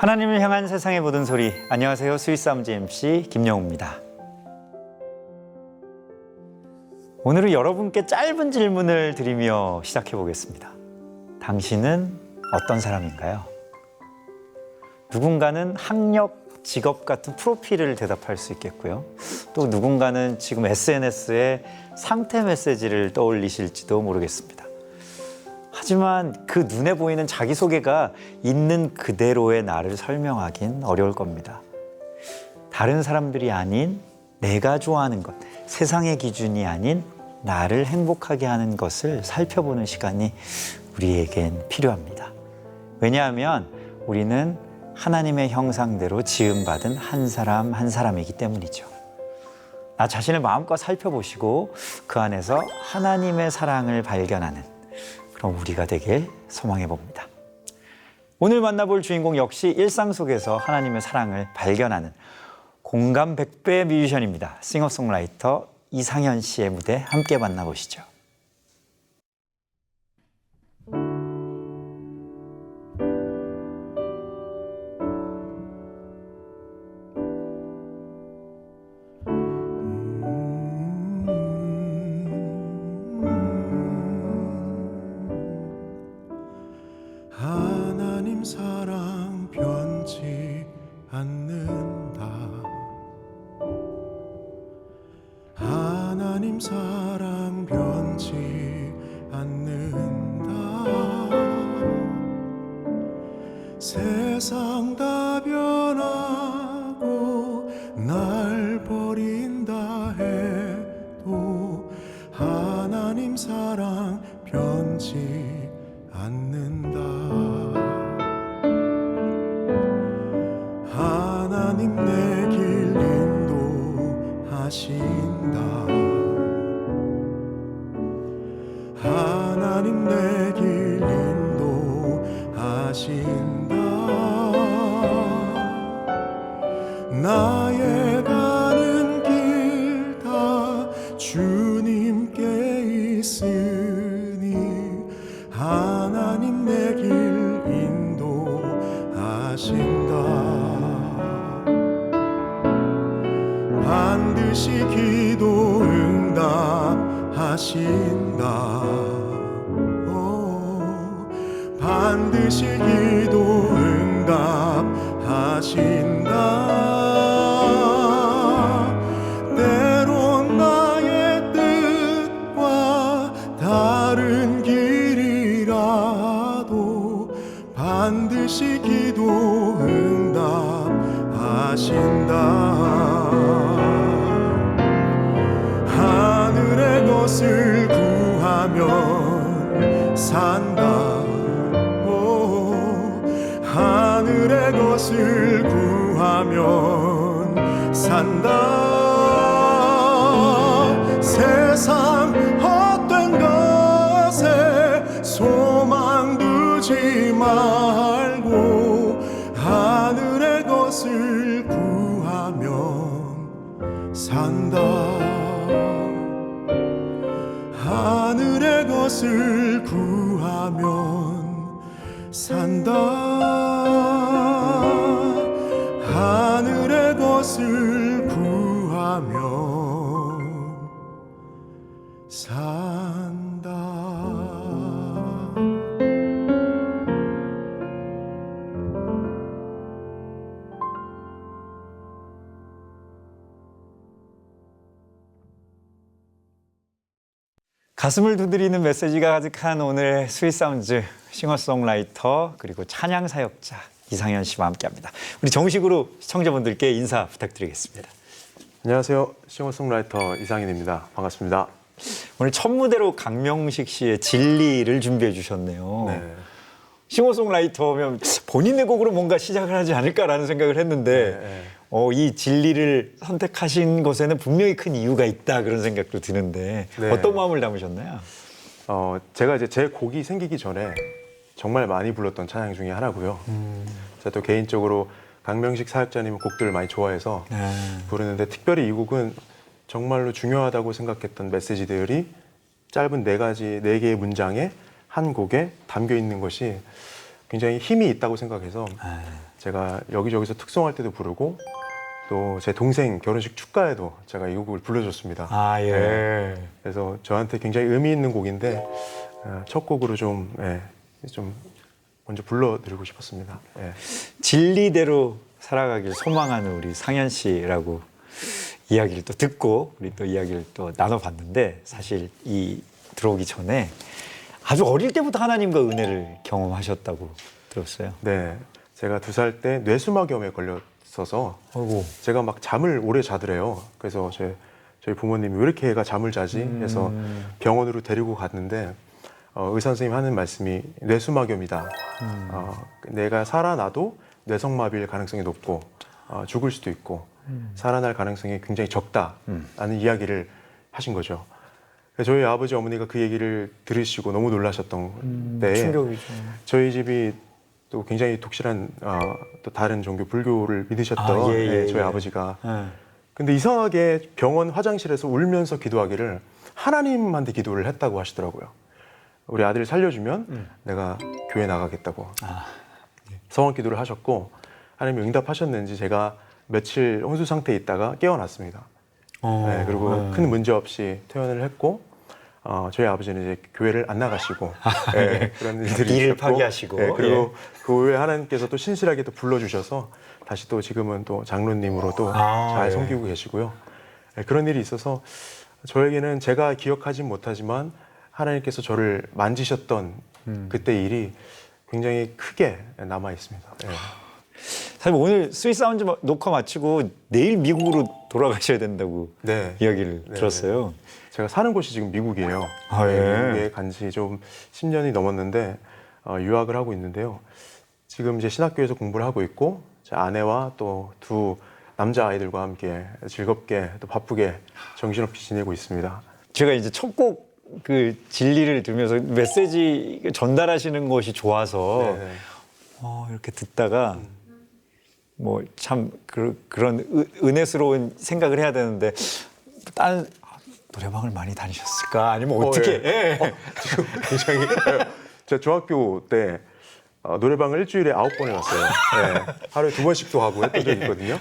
하나님을 향한 세상의 모든 소리. 안녕하세요. 스윗사운드 MC 김영우입니다. 오늘은 여러분께 짧은 질문을 드리며 시작해 보겠습니다. 당신은 어떤 사람인가요? 누군가는 학력, 직업 같은 프로필을 대답할 수 있겠고요. 또 누군가는 지금 SNS에 상태 메시지를 떠올리실지도 모르겠습니다. 하지만 그 눈에 보이는 자기소개가 있는 그대로의 나를 설명하긴 어려울 겁니다. 다른 사람들이 아닌 내가 좋아하는 것, 세상의 기준이 아닌 나를 행복하게 하는 것을 살펴보는 시간이 우리에겐 필요합니다. 왜냐하면 우리는 하나님의 형상대로 지음받은 한 사람 한 사람이기 때문이죠. 나 자신을 마음껏 살펴보시고 그 안에서 하나님의 사랑을 발견하는 그럼 우리가 되길 소망해 봅니다. 오늘 만나볼 주인공 역시 일상 속에서 하나님의 사랑을 발견하는 공감 100배의 뮤지션입니다. 싱어송라이터 이상현 씨의 무대 함께 만나보시죠. 하나님 사랑 변치 않는다. 하나님 사랑 변치 않는다. 세상 다 변하고 날 버린다 해도 하나님 사랑 변치 않는다. 하나님 내 길 인도하신다. 하나님 내 길 인도하신다. 나의 가는 길 다 주님께 있으니 하나님 내 길 인도하신다. 반드시 기도 응답하신다. 반드시 기도 응답하신다. 때론 나의 뜻과 다른 길이라도 반드시 기도 응답하신다. 하늘의 것을 구하면 산다. 하늘의 것을 구하면 산다. 세상 헛된 것에 소망 두지 말고 하늘의 것을 구하면 산다. 하늘의 것을 구하면 산다. 하늘의 것을 구하면 산다. 가슴을 두드리는 메시지가 가득한 오늘 스윗사운드 싱어송라이터 그리고 찬양 사역자 이상현 씨와 함께합니다. 우리 정식으로 시청자분들께 인사 부탁드리겠습니다. 안녕하세요. 싱어송라이터 이상현입니다. 반갑습니다. 오늘 첫 무대로 강명식 씨의 진리를 준비해 주셨네요. 네. 싱어송라이터면 본인의 곡으로 뭔가 시작을 하지 않을까라는 생각을 했는데 이 진리를 선택하신 것에는 분명히 큰 이유가 있다 그런 생각도 드는데 네. 어떤 마음을 담으셨나요? 제가 이제 제 곡이 생기기 전에 정말 많이 불렀던 찬양 중에 하나고요. 제가 또 개인적으로 강명식 사역자님 곡들을 많이 좋아해서 부르는데 특별히 이 곡은 정말로 중요하다고 생각했던 메시지들이 짧은 네 개의 문장에 한 곡에 담겨 있는 것이 굉장히 힘이 있다고 생각해서 제가 여기저기서 특송할 때도 부르고 또 제 동생 결혼식 축가에도 제가 이 곡을 불러줬습니다. 아, 예. 네. 그래서 저한테 굉장히 의미 있는 곡인데 첫 곡으로 좀 먼저 불러드리고 싶었습니다. 예. 진리대로 살아가길 소망하는 우리 상현 씨라고 이야기를 또 듣고 우리 또 이야기를 또 나눠봤는데 사실 이 들어오기 전에 아주 어릴 때부터 하나님과 은혜를 경험하셨다고 들었어요. 네, 제가 2살 때 뇌수막염에 걸렸어서 아이고. 제가 막 잠을 오래 자더래요. 그래서 저희 부모님이 왜 이렇게 애가 잠을 자지 해서 병원으로 데리고 갔는데 의사 선생님이 하는 말씀이 뇌수막염이다. 내가 살아나도 뇌성마비일 가능성이 높고 죽을 수도 있고 살아날 가능성이 굉장히 적다라는 이야기를 하신 거죠. 그래서 저희 아버지 어머니가 그 얘기를 들으시고 너무 놀라셨던 때에 충격이죠. 저희 집이 또 굉장히 독실한 또 다른 종교 불교를 믿으셨던 저희 아버지가 근데 이상하게 병원 화장실에서 울면서 기도하기를 하나님한테 기도를 했다고 하시더라고요. 우리 아들 살려주면 내가 교회 나가겠다고 성원 기도를 하셨고 하나님이 응답하셨는지 제가 며칠 혼수 상태에 있다가 깨어났습니다. 네, 그리고 큰 문제 없이 퇴원을 했고 저희 아버지는 이제 교회를 안 나가시고 네, 그런 일들이 일을 있었고, 파기하시고 네, 그리고 그 후에 하나님께서 또 신실하게 또 불러주셔서 다시 또 지금은 또 장로님으로 또 잘 섬기고 계시고요. 네, 그런 일이 있어서 저에게는 제가 기억하진 못하지만 하나님께서 저를 만지셨던 그때 일이 굉장히 크게 남아 있습니다. 네. 사실 오늘 스위스 사운드 녹화 마치고 내일 미국으로 돌아가셔야 된다고 이야기를 들었어요. 제가 사는 곳이 지금 미국이에요. 미국에 간 지 좀 10년이 넘었는데 유학을 하고 있는데요. 지금 이제 신학교에서 공부를 하고 있고 제 아내와 또 2 남자 아이들과 함께 즐겁게 또 바쁘게 정신없이 지내고 있습니다. 제가 이제 첫 곡 그 진리를 들으면서 메시지 전달하시는 것이 좋아서 이렇게 듣다가 뭐 참 그런 은혜스러운 생각을 해야 되는데 다른 노래방을 많이 다니셨을까? 아니면 어떻게? 지금 굉장히 제가 중학교 때 노래방을 일주일에 9번에 갔어요. 하루에 2번씩도 하고 했던 적이 있거든요.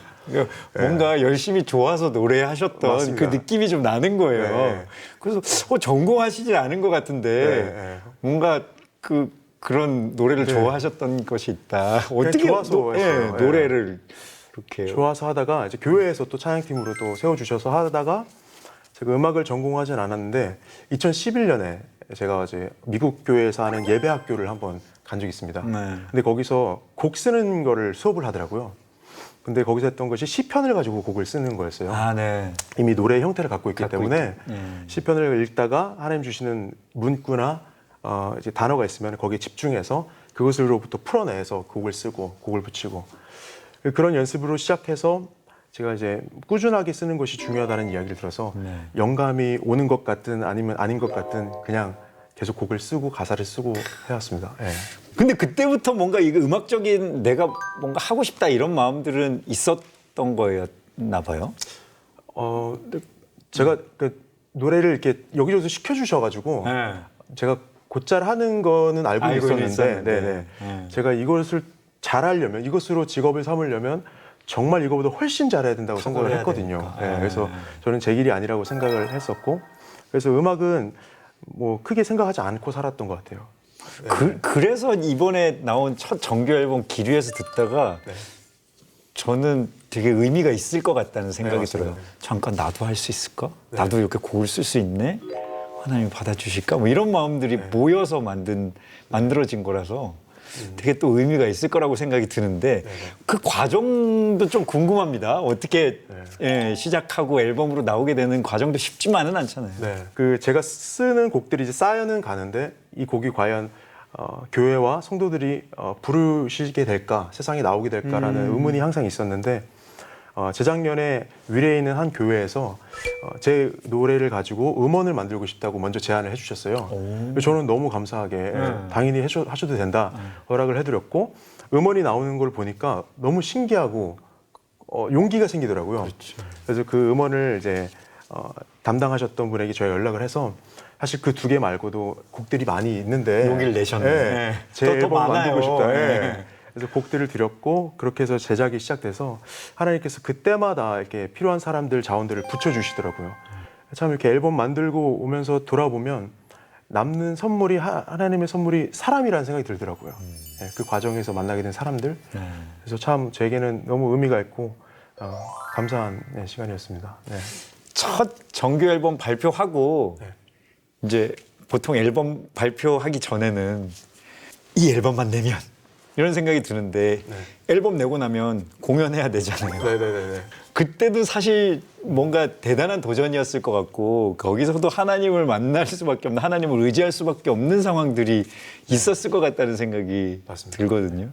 뭔가 열심히 좋아서 노래하셨던 맞습니다. 그 느낌이 좀 나는 거예요. 그래서 전공하시지 않은 것 같은데 뭔가 그런 노래를 좋아하셨던 것이 있다. 어떻게 좋아서 했어요. 노래를 이렇게 좋아서 하다가 이제 교회에서 또 찬양팀으로 또 세워주셔서 하다가 제가 음악을 전공하진 않았는데 2011년에 제가 이제 미국 교회에서 하는 예배 학교를 한번 간 적이 있습니다. 근데 거기서 곡 쓰는 거를 수업을 하더라고요. 근데 거기서 했던 것이 시편을 가지고 곡을 쓰는 거였어요. 이미 노래의 형태를 갖고 있기 때문에 시편을 읽다가 하나님 주시는 문구나 이제 단어가 있으면 거기에 집중해서 그것으로부터 풀어내서 곡을 쓰고 곡을 붙이고 그런 연습으로 시작해서 제가 이제 꾸준하게 쓰는 것이 중요하다는 이야기를 들어서 영감이 오는 것 같든 아니면 아닌 것 같든 그냥 계속 곡을 쓰고 가사를 쓰고 해왔습니다. 근데 그때부터 뭔가 이거 음악적인 내가 뭔가 하고 싶다 이런 마음들은 있었던 거였나 봐요. 제가 그 노래를 이렇게 여기저기서 시켜주셔가지고 제가 곧잘 하는 거는 알고 있었는데 제가 이것을 잘하려면 이것으로 직업을 삼으려면 정말 이거보다 훨씬 잘해야 된다고 생각을 했거든요. 그래서 저는 제 길이 아니라고 생각을 했었고 그래서 음악은 뭐 크게 생각하지 않고 살았던 것 같아요. 그래서 이번에 나온 첫 정규 앨범 기류에서 듣다가 저는 되게 의미가 있을 것 같다는 생각이 들어요. 잠깐 나도 할 수 있을까? 나도 이렇게 곡을 쓸 수 있네? 하나님이 받아주실까? 뭐 이런 마음들이 모여서 만들어진 거라서 되게 또 의미가 있을 거라고 생각이 드는데 그 과정도 좀 궁금합니다. 어떻게 시작하고 앨범으로 나오게 되는 과정도 쉽지만은 않잖아요. 그 제가 쓰는 곡들이 이제 쌓여는 가는데 이 곡이 과연 교회와 성도들이 부르시게 될까, 세상에 나오게 될까라는 의문이 항상 있었는데 재작년에 위례에 있는 한 교회에서 제 노래를 가지고 음원을 만들고 싶다고 먼저 제안을 해주셨어요. 저는 너무 감사하게 당연히 하셔도 된다 허락을 해드렸고 음원이 나오는 걸 보니까 너무 신기하고 용기가 생기더라고요. 그래서 그 음원을 이제 담당하셨던 분에게 저희가 연락을 해서 사실 그 2개 말고도 곡들이 많이 있는데 용기를 내셨네. 네. 제 또 앨범 많아요. 만들고 싶다. 네. 그래서 곡들을 드렸고 그렇게 해서 제작이 시작돼서 하나님께서 그때마다 이렇게 필요한 사람들 자원들을 붙여주시더라고요. 참 이렇게 앨범 만들고 오면서 돌아보면 남는 선물이 하나님의 선물이 사람이라는 생각이 들더라고요. 네, 그 과정에서 만나게 된 사람들. 그래서 참 저에게는 너무 의미가 있고 감사한 시간이었습니다. 네. 첫 정규 앨범 발표하고 네. 이제 보통 앨범 발표하기 전에는 이 앨범만 내면 이런 생각이 드는데 앨범 내고 나면 공연해야 되잖아요. 네네네. 그때도 사실 뭔가 대단한 도전이었을 것 같고 거기서도 하나님을 만날 수밖에 없는 하나님을 의지할 수밖에 없는 상황들이 있었을 것 같다는 생각이 맞습니다. 들거든요.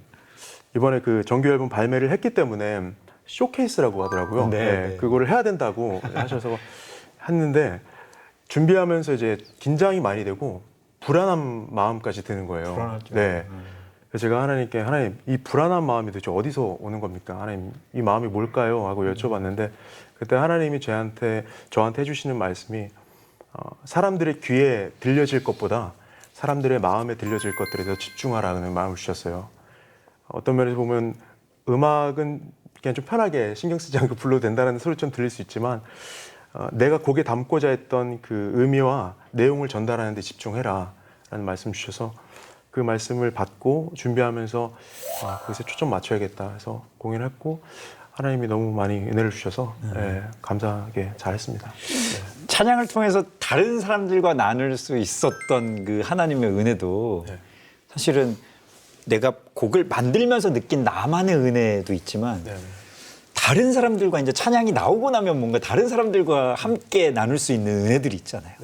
이번에 그 정규 앨범 발매를 했기 때문에 쇼케이스라고 하더라고요. 네. 그거를 해야 된다고 하셔서 했는데 준비하면서 이제 긴장이 많이 되고 불안한 마음까지 드는 거예요. 불안하죠. 네. 그래서 제가 하나님께 하나님 이 불안한 마음이 도대체 어디서 오는 겁니까? 하나님 이 마음이 뭘까요? 하고 여쭤봤는데 그때 하나님이 저한테 해주시는 말씀이 사람들의 귀에 들려질 것보다 사람들의 마음에 들려질 것들에 더 집중하라는 마음을 주셨어요. 어떤 면에서 보면 음악은 그냥 좀 편하게 신경 쓰지 않고 불러도 된다는 소리 좀 들릴 수 있지만 내가 곡에 담고자 했던 그 의미와 내용을 전달하는 데 집중해라 라는 말씀 주셔서 그 말씀을 받고 준비하면서 거기서 초점 맞춰야겠다 해서 공연을 했고 하나님이 너무 많이 은혜를 주셔서 감사하게 잘했습니다. 네. 찬양을 통해서 다른 사람들과 나눌 수 있었던 그 하나님의 은혜도 사실은 내가 곡을 만들면서 느낀 나만의 은혜도 있지만 다른 사람들과 이제 찬양이 나오고 나면 뭔가 다른 사람들과 함께 나눌 수 있는 은혜들이 있잖아요.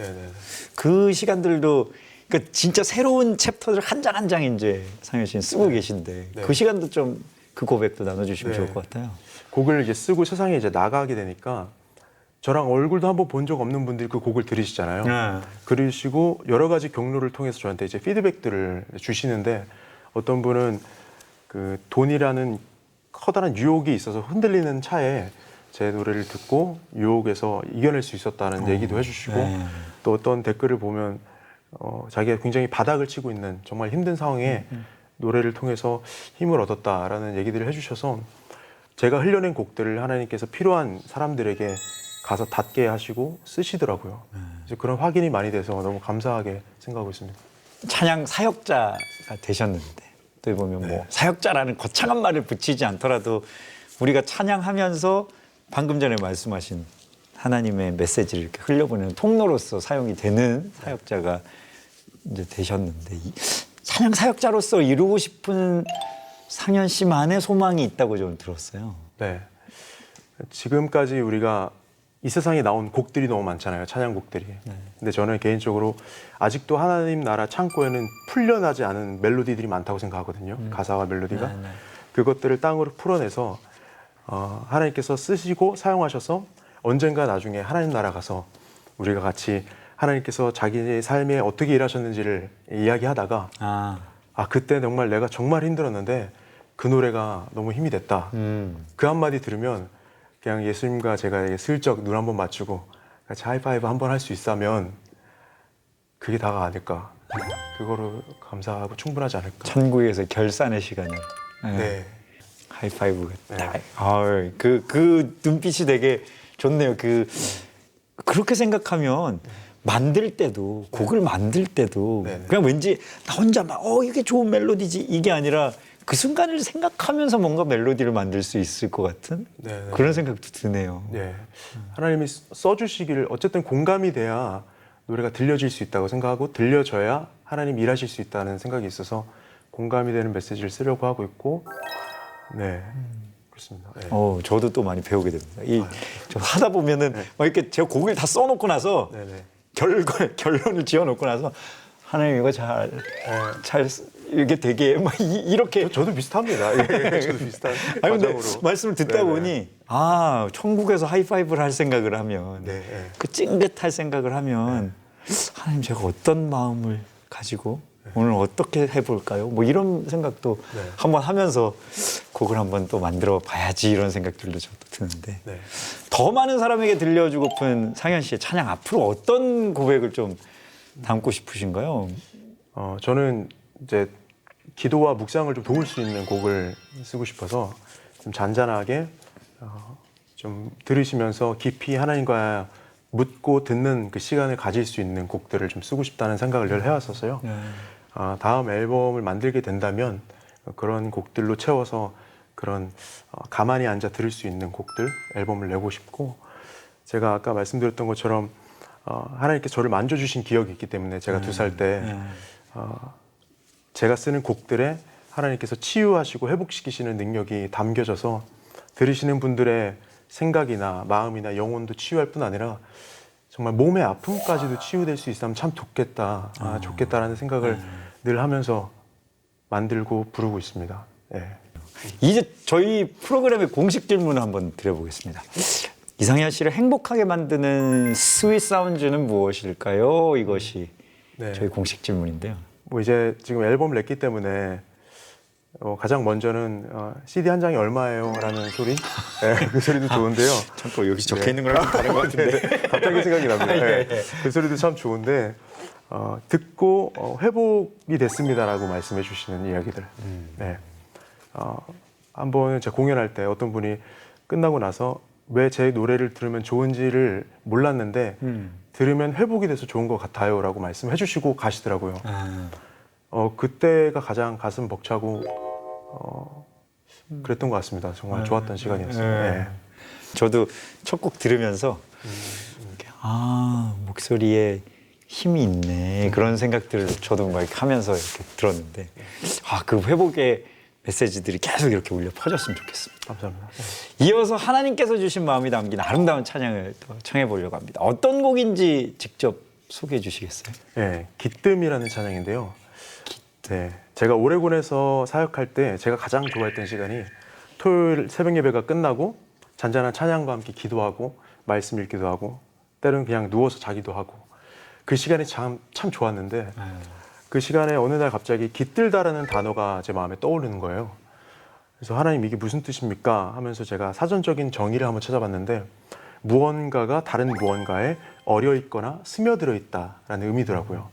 그 시간들도 그러니까 진짜 새로운 챕터를 한 장 한 장 이제 상현 씨는 쓰고 계신데 그 시간도 좀 그 고백도 나눠주시면 좋을 것 같아요. 곡을 이제 쓰고 세상에 이제 나가게 되니까 저랑 얼굴도 한번 본 적 없는 분들이 그 곡을 들으시잖아요. 그러시고 여러 가지 경로를 통해서 저한테 이제 피드백들을 주시는데 어떤 분은 그 돈이라는 커다란 유혹이 있어서 흔들리는 차에 제 노래를 듣고 유혹에서 이겨낼 수 있었다는 얘기도 해주시고 또 어떤 댓글을 보면 자기가 굉장히 바닥을 치고 있는 정말 힘든 상황에 노래를 통해서 힘을 얻었다라는 얘기들을 해주셔서 제가 흘려낸 곡들을 하나님께서 필요한 사람들에게 가서 닿게 하시고 쓰시더라고요. 그래서 그런 확인이 많이 돼서 너무 감사하게 생각하고 있습니다. 찬양 사역자가 되셨는데 또 보면 뭐 사역자라는 거창한 말을 붙이지 않더라도 우리가 찬양하면서 방금 전에 말씀하신 하나님의 메시지를 이렇게 흘려보내는 통로로서 사용이 되는 사역자가 이제 되셨는데 이 찬양 사역자로서 이루고 싶은 상현 씨만의 소망이 있다고 저는 들었어요. 네. 지금까지 우리가 이 세상에 나온 곡들이 너무 많잖아요. 찬양곡들이. 근데 저는 개인적으로 아직도 하나님 나라 창고에는 풀려나지 않은 멜로디들이 많다고 생각하거든요. 가사와 멜로디가. 그것들을 땅으로 풀어내서 하나님께서 쓰시고 사용하셔서 언젠가 나중에 하나님 나라 가서 우리가 같이 하나님께서 자기의 삶에 어떻게 일하셨는지를 이야기하다가 그때 정말 내가 정말 힘들었는데 그 노래가 너무 힘이 됐다. 그 한마디 들으면 그냥 예수님과 제가 슬쩍 눈 한번 맞추고 같이 하이파이브 한번 할 수 있다면 그게 다가 아닐까. 그거로 감사하고 충분하지 않을까. 천국에서 결산의 시간을. 네. 하이파이브가 딱. 그 눈빛이 되게 좋네요. 그렇게 생각하면 만들 때도 곡을 만들 때도 그냥 왠지 나 혼자 막 이게 좋은 멜로디지 이게 아니라 그 순간을 생각하면서 뭔가 멜로디를 만들 수 있을 것 같은 그런 생각도 드네요. 네. 하나님이 써주시기를 어쨌든 공감이 돼야 노래가 들려질 수 있다고 생각하고 들려져야 하나님 일하실 수 있다는 생각이 있어서 공감이 되는 메시지를 쓰려고 하고 있고 그렇습니다. 네. 저도 또 많이 배우게 됩니다. 저 하다 보면은 막 이렇게 제가 곡을 다 써놓고 나서 결론을 지어놓고 나서 하나님 이거 잘 이게 되게 막 이렇게 저도 비슷합니다. 저도 비슷한 아니 근데 과정으로. 말씀을 듣다 보니 천국에서 하이파이브를 할 생각을 하면 그 찡긋할 생각을 하면 하나님 제가 어떤 마음을 가지고 오늘 어떻게 해볼까요? 뭐 이런 생각도 네. 한번 하면서 곡을 한번 또 만들어 봐야지 이런 생각들도 저도 드는데 네. 더 많은 사람에게 들려주고픈 상현 씨의 찬양 앞으로 어떤 고백을 좀 담고 싶으신가요? 저는 이제 기도와 묵상을 좀 도울 수 있는 곡을 쓰고 싶어서 좀 잔잔하게 좀 들으시면서 깊이 하나님과 묻고 듣는 그 시간을 가질 수 있는 곡들을 좀 쓰고 싶다는 생각을 늘 해왔었어요. 다음 앨범을 만들게 된다면 그런 곡들로 채워서 그런 가만히 앉아 들을 수 있는 곡들 앨범을 내고 싶고, 제가 아까 말씀드렸던 것처럼 하나님께서 저를 만져주신 기억이 있기 때문에 제가 2살 때 제가 쓰는 곡들에 하나님께서 치유하시고 회복시키시는 능력이 담겨져서 들으시는 분들의 생각이나 마음이나 영혼도 치유할 뿐 아니라 정말 몸의 아픔까지도 치유될 수 있다면 참 좋겠다, 좋겠다라는 생각을 늘 하면서 만들고 부르고 있습니다. 네. 이제 저희 프로그램의 공식 질문을 한번 드려보겠습니다. 이상현 씨를 행복하게 만드는 스윗 사운드는 무엇일까요? 이것이 네. 저희 공식 질문인데요. 뭐 이제 지금 앨범을 냈기 때문에 가장 먼저는 CD 한 장이 얼마예요? 라는 소리. 네, 그 소리도 좋은데요. 참고 여기 적혀 있는 거랑 좀 다른 것 같은데. 갑자기 생각이 납니다. 네. 그 소리도 참 좋은데 듣고 회복이 됐습니다라고 말씀해 주시는 이야기들. 네. 한 번은 제가 공연할 때 어떤 분이 끝나고 나서 왜 제 노래를 들으면 좋은지를 몰랐는데 들으면 회복이 돼서 좋은 것 같아요라고 말씀해 주시고 가시더라고요. 그때가 가장 가슴 벅차고 그랬던 것 같습니다. 정말 좋았던 시간이었어요. 네. 저도 첫 곡 들으면서 목소리에 힘이 있네 그런 생각들을 저도 막 이렇게 하면서 이렇게 들었는데 그 회복의 메시지들이 계속 이렇게 울려 퍼졌으면 좋겠습니다. 감사합니다. 이어서 하나님께서 주신 마음이 담긴 아름다운 찬양을 또 청해 보려고 합니다. 어떤 곡인지 직접 소개해 주시겠어요? 네, 기뜸이라는 찬양인데요. 네, 제가 오레곤에서 사역할 때 제가 가장 좋아했던 시간이 토요일 새벽 예배가 끝나고 잔잔한 찬양과 함께 기도하고 말씀 읽기도 하고 때로는 그냥 누워서 자기도 하고 그 시간이 참 좋았는데 그 시간에 어느 날 갑자기 깃들다라는 단어가 제 마음에 떠오르는 거예요. 그래서 하나님 이게 무슨 뜻입니까? 하면서 제가 사전적인 정의를 한번 찾아봤는데 무언가가 다른 무언가에 어려 있거나 스며들어 있다라는 의미더라고요.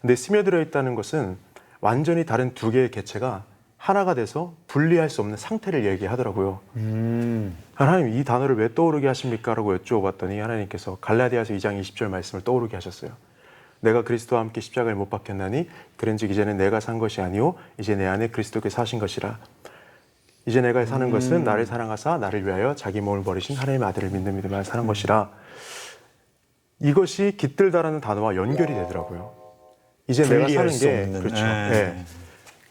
근데 스며들어 있다는 것은 완전히 다른 두 개의 개체가 하나가 돼서 분리할 수 없는 상태를 얘기하더라고요. 하나님 이 단어를 왜 떠오르게 하십니까? 라고 여쭤봤더니 하나님께서 갈라디아서 2장 20절 말씀을 떠오르게 하셨어요. 내가 그리스도와 함께 십자가에 못 박혔나니 그런즉 이제는 내가 산 것이 아니오 이제 내 안에 그리스도께서 사신 것이라. 이제 내가 사는 것은 나를 사랑하사 나를 위하여 자기 몸을 버리신 하나님의 아들을 믿는 믿음을 사는 것이라. 이것이 깃들다라는 단어와 연결이 되더라고요. 이제 내가 사는 게 그렇죠. 네.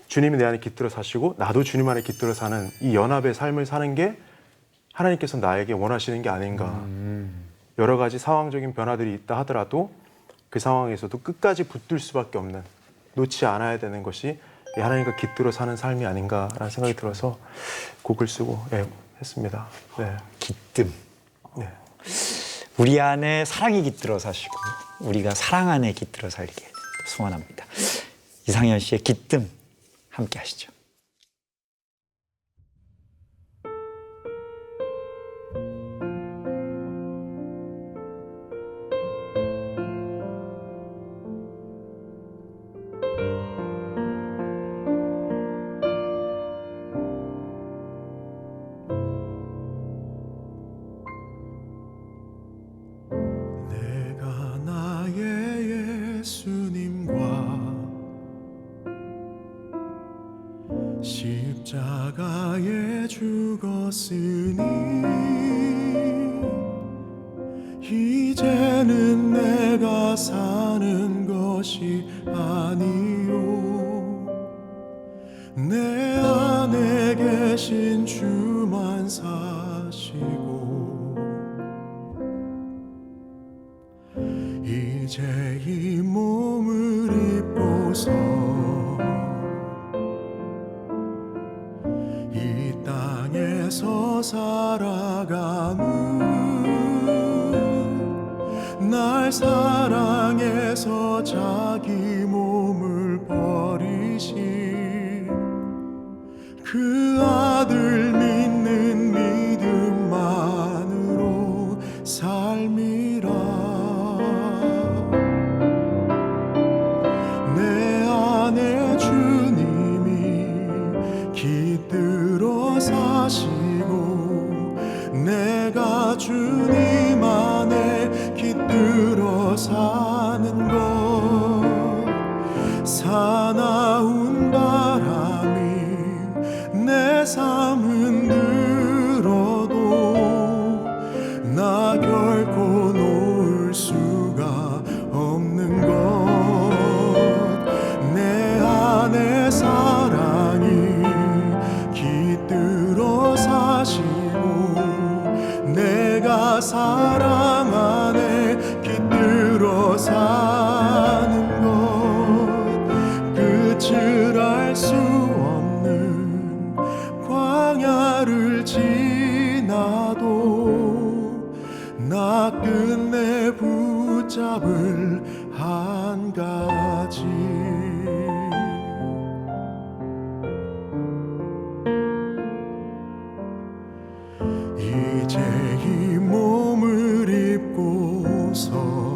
주님이 내 안에 깃들어 사시고 나도 주님 안에 깃들어 사는 이 연합의 삶을 사는 게 하나님께서 나에게 원하시는 게 아닌가. 여러 가지 상황적인 변화들이 있다 하더라도 그 상황에서도 끝까지 붙들 수밖에 없는, 놓지 않아야 되는 것이 하나님과 깃들어 사는 삶이 아닌가라는 생각이 들어서 곡을 쓰고 했습니다. 네. 기뜸. 네. 우리 안에 사랑이 깃들어 사시고 우리가 사랑 안에 깃들어 살게 소원합니다. 이상현 씨의 기뜸 함께 하시죠. 내가 나의 예수님과 십자가에 죽었으니 이제는 내가 사는 것이 아니요 내 안에 계신 주만 사시고 이제 이 몸을 입고서 이 땅에서 살아가는 날 사랑해서 자기 몸을 버린 삶이라. 내 안에 주님이 깃들어 사시고 내가 주님 안에 깃들어 사는 것. 사나운 바람이 내 삶 흔들어도 나 결코 놓을 수가 없는 것. 내 안에 사랑이 깃들어 사시고 내가 사랑 안에 깃들어 사는 것. 끝을 알 수 없는 광야를 지나도 나 끝내 붙잡을 한 가지. 이제 이 몸을 입고서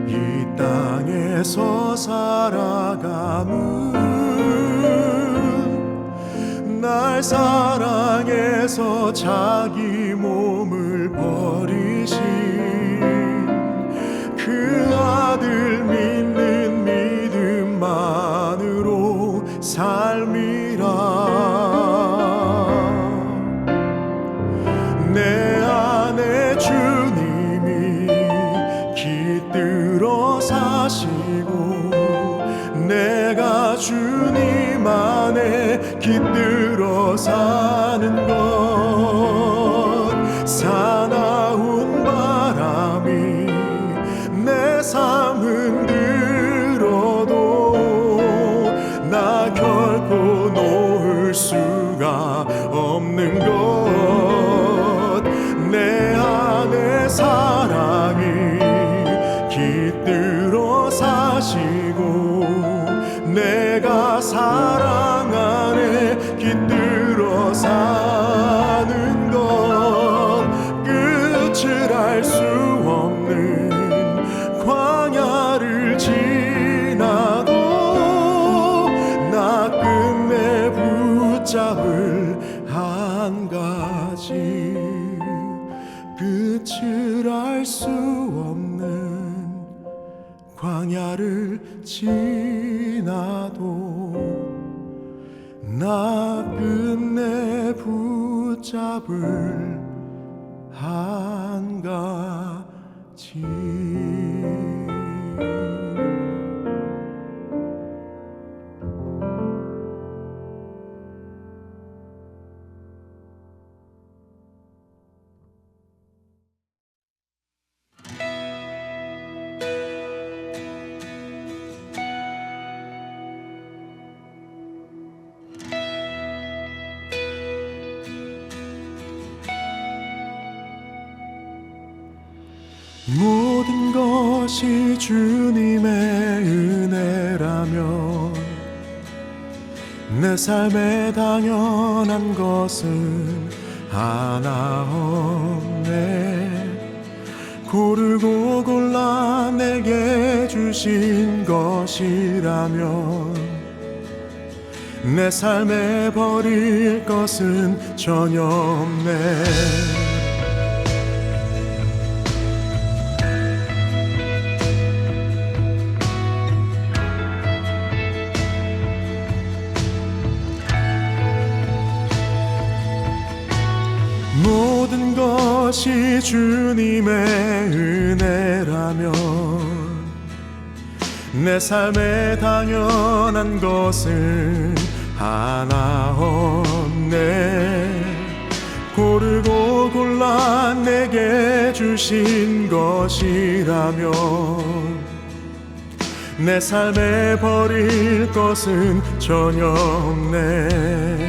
이 땅에서 살아감은 날 사랑해서 자기 몸을 버리신 그 아들 믿는 믿음만으로 삶이라. 내 안에 주님이 깃들어 사시고 내가 주님 안에 깃들어 사는 것. 사나운 바람이 내 삶 흔들어도 나 결코 놓을 수가 없는 것. 내 안에 사랑이 깃들어 사시고 내가 사랑 안에 깃들어 사는 것. 끝을 알 수 없는 광야를 지나도 나 끝내 붙잡을 한 가지. 끝을 알 수 없는 광야를 지나도 나 끝내 붙잡을 한 가지. 모든 것이 주님의 은혜라면 내 삶에 당연한 것은 하나 없네. 고르고 골라 내게 주신 것이라면 내 삶에 버릴 것은 전혀 없네. 모든 것이 주님의 은혜라면 내 삶에 당연한 것은 하나 없네. 고르고 골라 내게 주신 것이라면 내 삶에 버릴 것은 전혀 없네.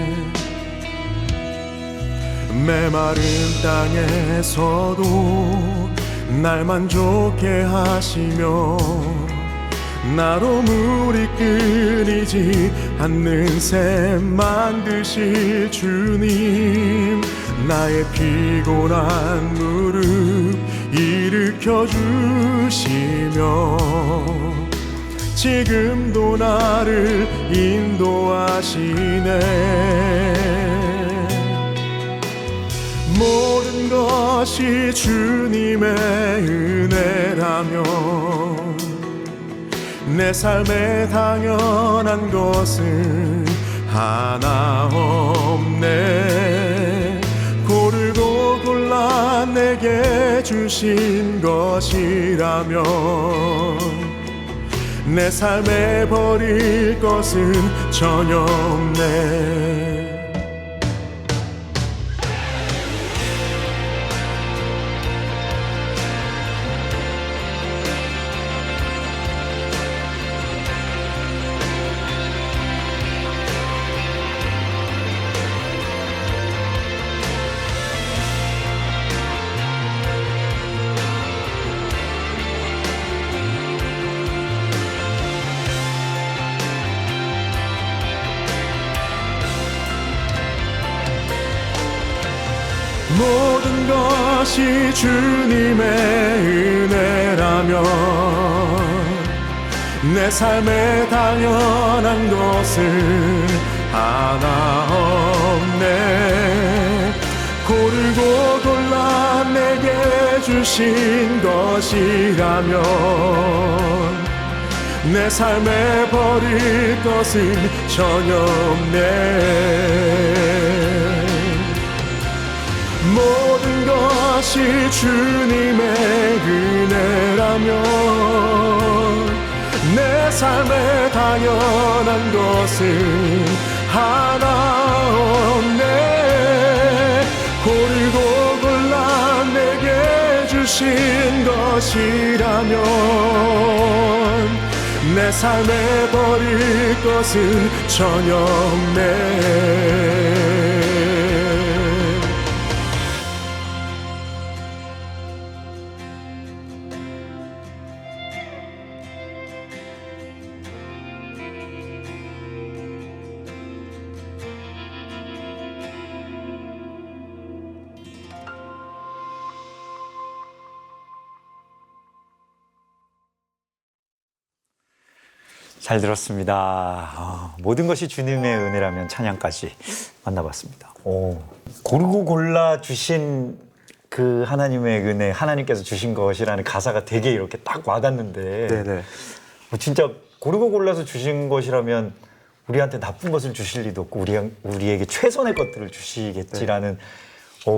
메마른 땅에서도 날 만족해 하시며 나로 물이 끊이지 않는 샘 만드실 주님, 나의 피곤한 무릎 일으켜 주시며 지금도 나를 인도하시네. 모든 것이 주님의 은혜라면 내 삶에 당연한 것은 하나 없네. 고르고 골라 내게 주신 것이라면 내 삶에 버릴 것은 전혀 없네. 모든 것이 주님의 은혜라면 내 삶에 당연한 것은 하나 없네. 고르고 골라 내게 주신 것이라면 내 삶에 버릴 것은 전혀 없네. 모든 것이 주님의 은혜라면 내 삶에 당연한 것은 하나 없네. 고르고 골라 내게 주신 것이라면 내 삶에 버릴 것은 전혀 없네. 잘 들었습니다. 모든 것이 주님의 은혜라면 찬양까지 만나봤습니다. 고르고 골라 주신 그 하나님의 은혜, 하나님께서 주신 것이라는 가사가 되게 이렇게 딱 와닿는데, 네네. 진짜 고르고 골라서 주신 것이라면 우리한테 나쁜 것을 주실 리도 없고 우리에게 최선의 것들을 주시겠지라는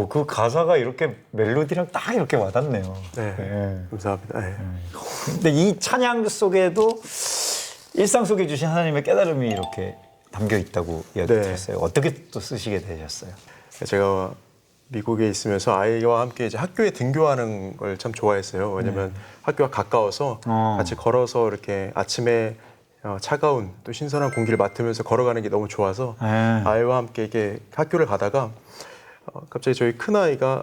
그 가사가 이렇게 멜로디랑 딱 이렇게 와닿네요. 네. 네. 감사합니다. 네. 근데 이 찬양 속에도 일상 속에 주신 하나님의 깨달음이 이렇게 담겨 있다고 이야기 들었어요. 어떻게 또 쓰시게 되셨어요? 제가 미국에 있으면서 아이와 함께 이제 학교에 등교하는 걸 참 좋아했어요. 왜냐면 학교가 가까워서 같이 걸어서 이렇게 아침에 차가운 또 신선한 공기를 맡으면서 걸어가는 게 너무 좋아서 아이와 함께 이렇게 학교를 가다가 갑자기 저희 큰아이가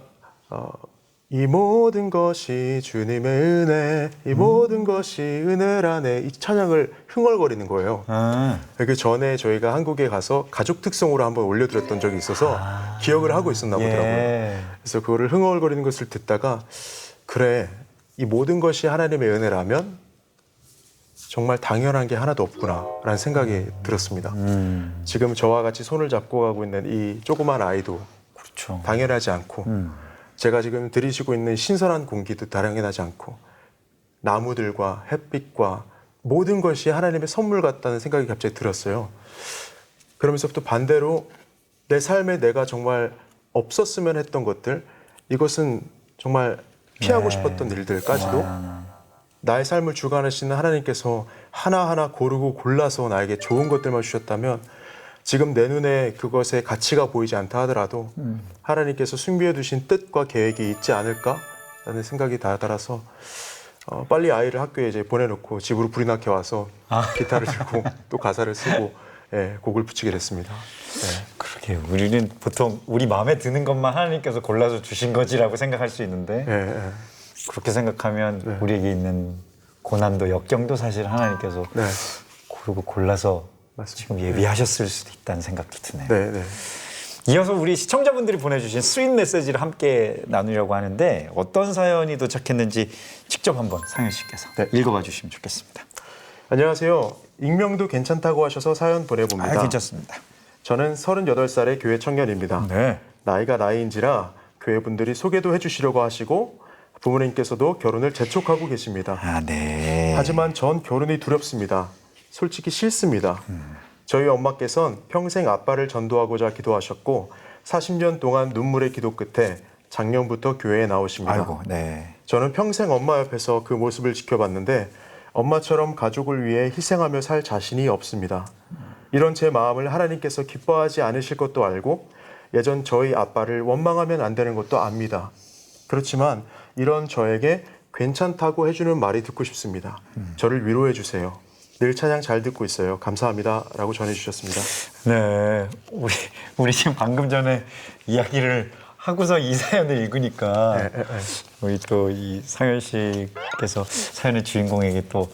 이 모든 것이 주님의 은혜, 이 모든 것이 은혜라네, 이 찬양을 흥얼거리는 거예요. 그 전에 저희가 한국에 가서 가족 특성으로 한번 올려드렸던 적이 있어서 기억을 하고 있었나 보더라고요. 그래서 그거를 흥얼거리는 것을 듣다가 그래, 이 모든 것이 하나님의 은혜라면 정말 당연한 게 하나도 없구나 라는 생각이 들었습니다. 지금 저와 같이 손을 잡고 가고 있는 이 조그만 아이도 그렇죠. 당연하지 않고 제가 지금 들이쉬고 있는 신선한 공기도 당연하지 않고 나무들과 햇빛과 모든 것이 하나님의 선물 같다는 생각이 갑자기 들었어요. 그러면서 또 반대로 내 삶에 내가 정말 없었으면 했던 것들, 이것은 정말 피하고 싶었던 일들까지도 나의 삶을 주관하시는 하나님께서 하나하나 고르고 골라서 나에게 좋은 것들만 주셨다면 지금 내 눈에 그것의 가치가 보이지 않다 하더라도 하나님께서 숨겨 두신 뜻과 계획이 있지 않을까라는 생각이 다다라서 빨리 아이를 학교에 이제 보내놓고 집으로 불이 나게 와서 기타를 들고 또 가사를 쓰고 곡을 붙이게 됐습니다. 그러게요. 우리는 보통 우리 마음에 드는 것만 하나님께서 골라서 주신 거지라고 생각할 수 있는데 그렇게 생각하면 우리에게 있는 고난도 역경도 사실 하나님께서 네. 고르고 골라서 맞습니다. 지금 예비하셨을 수도 있다는 생각도 드네요. 네, 네. 이어서 우리 시청자분들이 보내주신 스윗 메시지를 함께 나누려고 하는데 어떤 사연이 도착했는지 직접 한번 상현 씨께서 네. 읽어봐 주시면 좋겠습니다. 안녕하세요. 익명도 괜찮다고 하셔서 사연 보내봅니다. 괜찮습니다. 저는 38살의 교회 청년입니다. 네. 나이가 나이인지라 교회 분들이 소개도 해주시려고 하시고 부모님께서도 결혼을 재촉하고 계십니다. 네. 하지만 전 결혼이 두렵습니다. 솔직히 싫습니다. 저희 엄마께선 평생 아빠를 전도하고자 기도하셨고 40년 동안 눈물의 기도 끝에 작년부터 교회에 나오십니다. 아이고, 네. 저는 평생 엄마 옆에서 그 모습을 지켜봤는데 엄마처럼 가족을 위해 희생하며 살 자신이 없습니다. 이런 제 마음을 하나님께서 기뻐하지 않으실 것도 알고 예전 저희 아빠를 원망하면 안 되는 것도 압니다. 그렇지만 이런 저에게 괜찮다고 해주는 말이 듣고 싶습니다. 저를 위로해 주세요. 늘 찬양 잘 듣고 있어요. 감사합니다. 라고 전해주셨습니다. 네. 우리 지금 방금 전에 이야기를 하고서 이 사연을 읽으니까 우리 또 이 상현 씨께서 사연의 주인공에게 또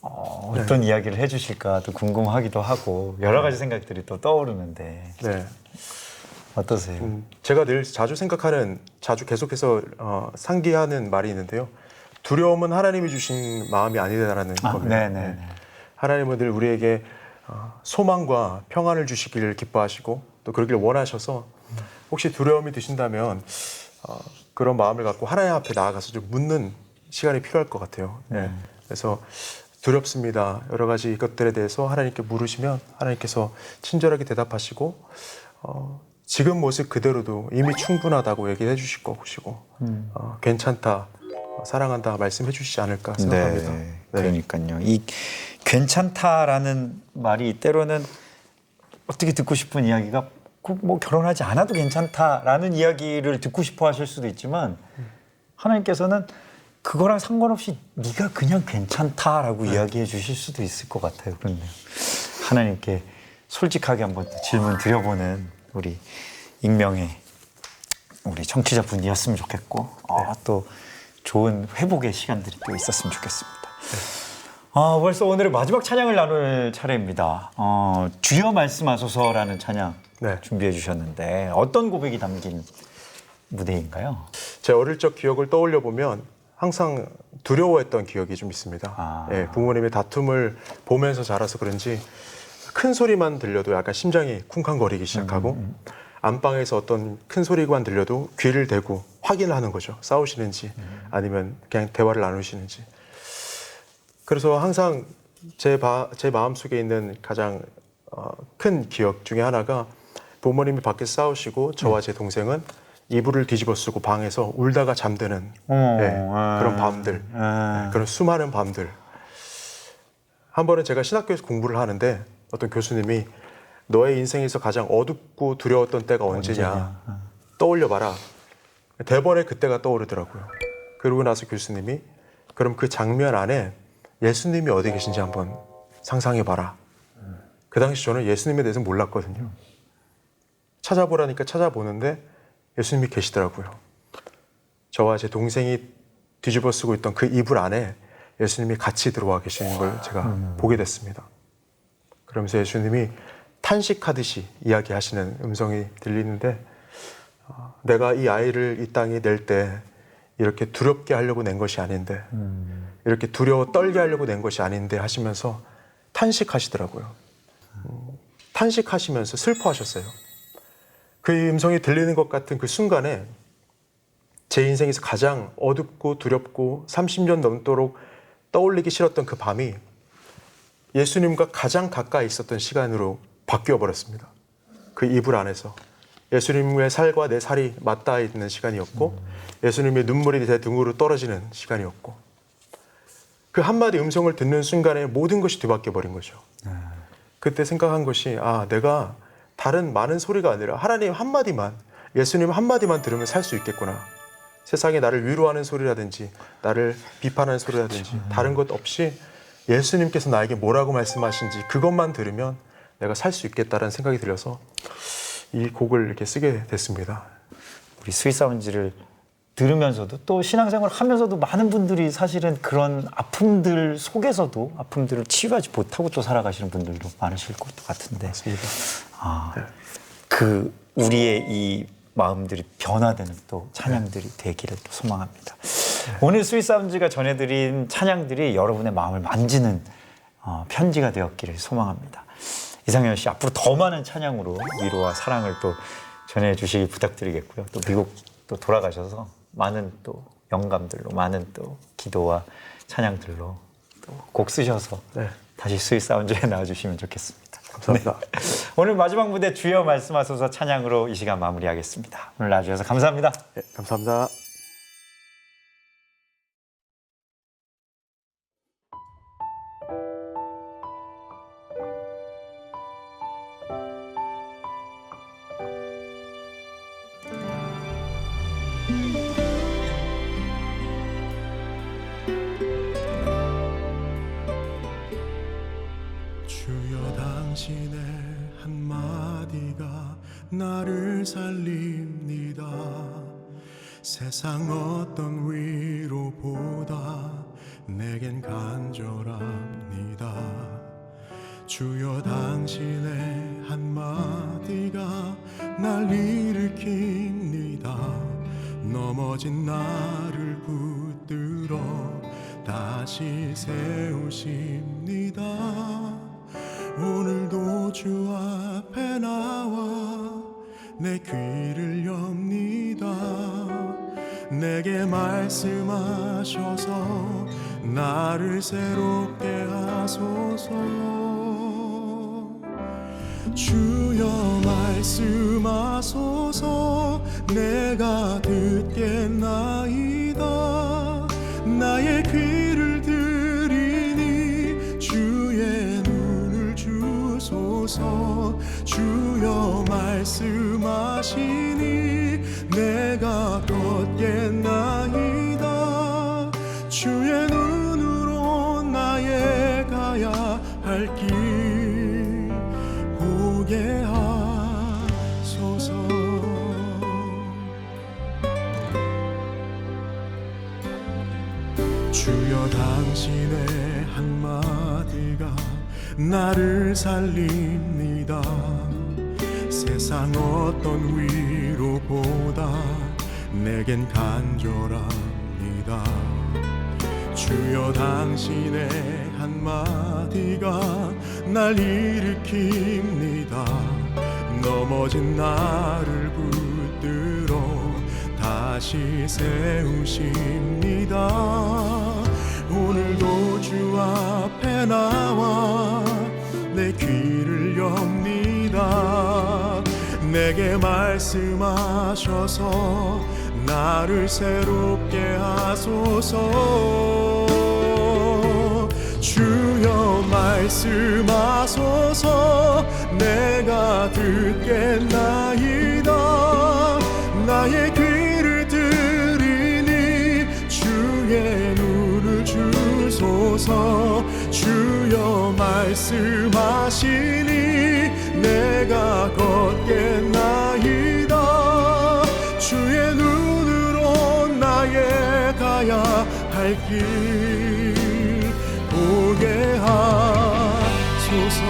어떤 이야기를 해주실까 또 궁금하기도 하고 여러 가지 생각들이 또 떠오르는데 네. 어떠세요? 제가 늘 자주 계속해서 상기하는 말이 있는데요. 두려움은 하나님이 주신 마음이 아니다라는 겁니다. 네네. 하나님은 늘 우리에게 소망과 평안을 주시기를 기뻐하시고 또 그러길 원하셔서 혹시 두려움이 드신다면 그런 마음을 갖고 하나님 앞에 나아가서 좀 묻는 시간이 필요할 것 같아요. 네. 그래서 두렵습니다. 여러 가지 것들에 대해서 하나님께 물으시면 하나님께서 친절하게 대답하시고 지금 모습 그대로도 이미 충분하다고 얘기해 주실 것이고 괜찮다, 사랑한다 말씀해 주시지 않을까 생각합니다. 네. 그러니까요. 이 괜찮다라는 말이 때로는 어떻게 듣고 싶은 이야기가 꼭 뭐 결혼하지 않아도 괜찮다라는 이야기를 듣고 싶어 하실 수도 있지만 하나님께서는 그거랑 상관없이 네가 그냥 괜찮다라고 이야기해 주실 수도 있을 것 같아요. 그런데 하나님께 솔직하게 한번 질문 드려보는 우리 익명의 우리 청취자분이었으면 좋겠고 또 좋은 회복의 시간들이 또 있었으면 좋겠습니다. 벌써 오늘의 마지막 찬양을 나눌 차례입니다. 주여 말씀하소서라는 찬양 준비해 주셨는데 어떤 고백이 담긴 무대인가요? 제 어릴 적 기억을 떠올려 보면 항상 두려워했던 기억이 좀 있습니다. 예, 부모님의 다툼을 보면서 자라서 그런지 큰 소리만 들려도 약간 심장이 쿵쾅거리기 시작하고 안방에서 어떤 큰 소리만 들려도 귀를 대고 확인을 하는 거죠. 싸우시는지 아니면 그냥 대화를 나누시는지. 그래서 항상 제 마음속에 있는 가장 큰 기억 중에 하나가 부모님이 밖에서 싸우시고 저와 제 동생은 이불을 뒤집어 쓰고 방에서 울다가 잠드는 그런 밤들, 그런 수많은 밤들. 한 번은 제가 신학교에서 공부를 하는데 어떤 교수님이 너의 인생에서 가장 어둡고 두려웠던 때가 언제냐 떠올려봐라. 대번에 그때가 떠오르더라고요. 그러고 나서 교수님이 그럼 그 장면 안에 예수님이 어디 계신지 한번 상상해봐라. 그 당시 저는 예수님에 대해서 몰랐거든요. 찾아보라니까 찾아보는데 예수님이 계시더라고요. 저와 제 동생이 뒤집어 쓰고 있던 그 이불 안에 예수님이 같이 들어와 계시는 걸 제가 보게 됐습니다. 그러면서 예수님이 탄식하듯이 이야기하시는 음성이 들리는데 내가 이 아이를 이 땅에 낼 때 이렇게 두렵게 하려고 낸 것이 아닌데 이렇게 두려워 떨게 하려고 낸 것이 아닌데 하시면서 탄식하시더라고요. 탄식하시면서 슬퍼하셨어요. 그 음성이 들리는 것 같은 그 순간에 제 인생에서 가장 어둡고 두렵고 30년 넘도록 떠올리기 싫었던 그 밤이 예수님과 가장 가까이 있었던 시간으로 바뀌어 버렸습니다. 그 이불 안에서 예수님의 살과 내 살이 맞닿아 있는 시간이었고 예수님의 눈물이 제 등으로 떨어지는 시간이었고 그 한마디 음성을 듣는 순간에 모든 것이 뒤바뀌어 버린 거죠. 그때 생각한 것이 내가 다른 많은 소리가 아니라 하나님 한마디만, 예수님 한마디만 들으면 살 수 있겠구나. 세상에 나를 위로하는 소리라든지 나를 비판하는 소리라든지 다른 것 없이 예수님께서 나에게 뭐라고 말씀하신지 그것만 들으면 내가 살 수 있겠다라는 생각이 들어서 이 곡을 이렇게 쓰게 됐습니다. 우리 스윗사운지를 들으면서도 또 신앙생활을 하면서도 많은 분들이 사실은 그런 아픔들 속에서도 아픔들을 치유하지 못하고 또 살아가시는 분들도 많으실 것 같은데. 맞습니다. 그 우리의 이 마음들이 변화되는 또 찬양들이 되기를 또 소망합니다. 오늘 스윗사운즈가 전해드린 찬양들이 여러분의 마음을 만지는 편지가 되었기를 소망합니다. 이상현 씨, 앞으로 더 많은 찬양으로 위로와 사랑을 또 전해주시기 부탁드리겠고요. 또 미국 또 돌아가셔서 많은 또 영감들로, 많은 또 기도와 찬양들로 또 곡 쓰셔서 다시 스윗사운즈에 나와주시면 좋겠습니다. 감사합니다. 네. 오늘 마지막 무대 주여 말씀하소서 찬양으로 이 시간 마무리하겠습니다. 오늘 나와주셔서 감사합니다. 네, 감사합니다. 주여 당신의 한마디가 나를 살립니다. 세상 어떤 위로보다 내겐 간절합니다. 주여 당신의 한마디가 날 일으킵니다. 넘어진 나를 붙들어 다시 세우십니다. 오늘도 주 앞에 나와 내 귀를 엽니다. 내게 말씀하셔서 나를 새롭게 하소서. 주여 말씀하소서. 내가 듣겠나이다. 나의 귀를 들이니 주의 눈을 주소서. 주여 말씀하시니 내가 걷겠나이다. 주의 눈으로 나의 가야 할 길 보게 하소서. 주여 당신의 한마디가 나를 살립니다. 세상 어떤 위로보다 내겐 간절합니다. 주여 당신의 한마디가 날 일으킵니다. 넘어진 나를 붙들어 다시 세우십니다. 오늘도 주 앞에 나와 내 귀를 엽니다. 내게 말씀하셔서 나를 새롭게 하소서. 주여 말씀하소서. 내가 듣겠나이다. 나의 귀를 들이니 주의 눈을 주소서. 주여 말씀하시니 내가 걷겠나이다. 주의 눈으로 나의 가야 할 길 보게 하소서.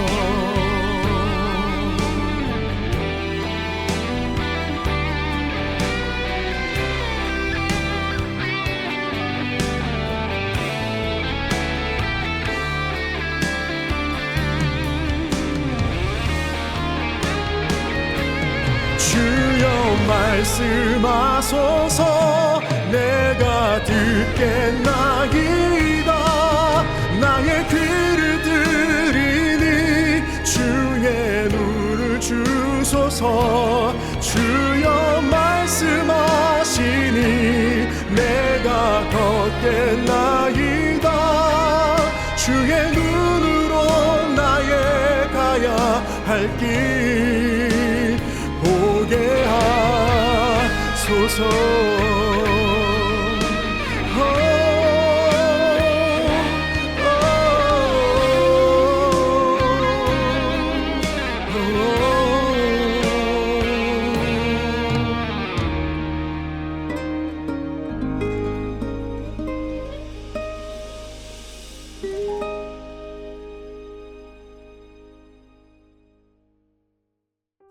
주여 말씀하소서. 내가 듣겠나이다. 나의 귀를 들이니 주의 눈을 주소서. 주여 말씀하시니 내가 걷겠나이다. 주의 눈으로 나의 가야 할 길 보게 하소서.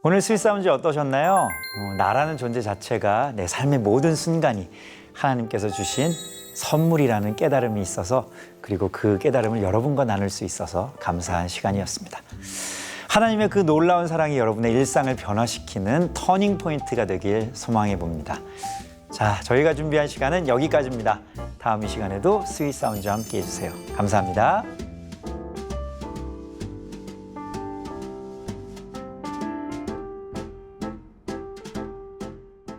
오늘 스윗 사운드 어떠셨나요? 나라는 존재 자체가 내 삶의 모든 순간이 하나님께서 주신 선물이라는 깨달음이 있어서 그리고 그 깨달음을 여러분과 나눌 수 있어서 감사한 시간이었습니다. 하나님의 그 놀라운 사랑이 여러분의 일상을 변화시키는 터닝 포인트가 되길 소망해 봅니다. 자, 저희가 준비한 시간은 여기까지입니다. 다음 이 시간에도 스윗 사운드와 함께 해주세요. 감사합니다.